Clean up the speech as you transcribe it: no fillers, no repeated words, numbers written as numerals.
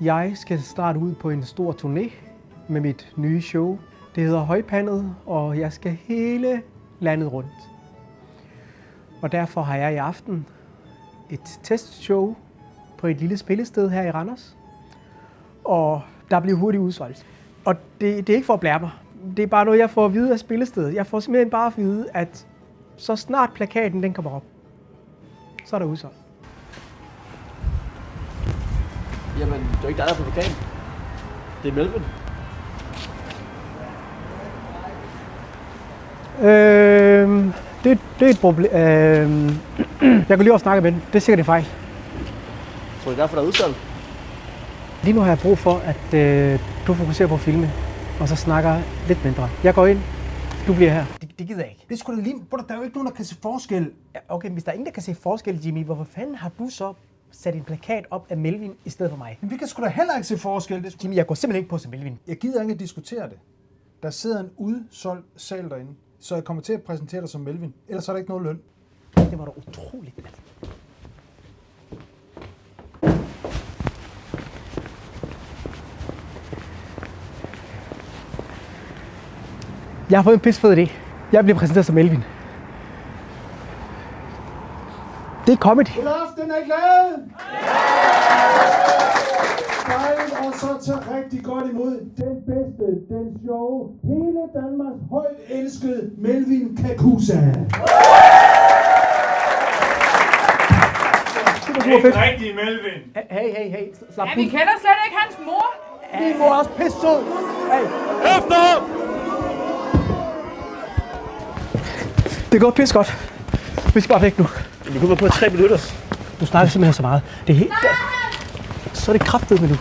Jeg skal snart ud på en stor turné med mit nye show. Det hedder Højpandet, og jeg skal hele landet rundt. Og derfor har jeg i aften et testshow på et lille spillested her i Randers. Og der bliver hurtigt udsolgt. Og det er ikke for at blære mig. Det er bare noget, jeg får at vide af spillestedet. Jeg får simpelthen bare at vide, at så snart plakaten den kommer op, så er der udsolgt. Jamen, det er ikke dig, der er på plakaten. Det er Melvin. Det er et problem. Jeg går lige over og snakke med den. Det er sikkert en fejl. Tror du, det er derfor, der er udsolgt? Lige nu har jeg brug for, at du fokuserer på at filme, og så snakker lidt mindre. Jeg går ind. Du bliver her. Det gider jeg ikke. Det er sgu da lige... Der er jo ikke nogen, der kan se forskel. Ja, okay, hvis der er ingen, der kan se forskel, Jimmy, hvorfor fanden har du så sat en plakat op af Melvin i stedet for mig? Men vi kan sgu da heller ikke se forskel. Det Jimmy, jeg går simpelthen ikke på som Melvin. Jeg gider ikke at diskutere det. Der sidder en udsolgt sal derinde, så jeg kommer til at præsentere dig som Melvin. Ellers er der ikke noget løn. Det var da utroligt, mand. Jeg har fået en pisfed idé. Jeg bliver præsenteret som Melvin. Det er comedy. God aften, er I glade? Dejligt, og så tager rigtig godt imod den bedste, den sjove, hele Danmarks højt elskede Melvin Kakusa. Det er ikke rigtig Melvin. Hey, slap Ja, vi kender slet ikke hans mor. Min mor er også pissed. Hey. Efter! Det går pisse godt. Vi skal bare væk nu. Vi kommer på 3 minutter. Du snakker simpelthen så meget. Det er helt... Så er det kraftedeme nu.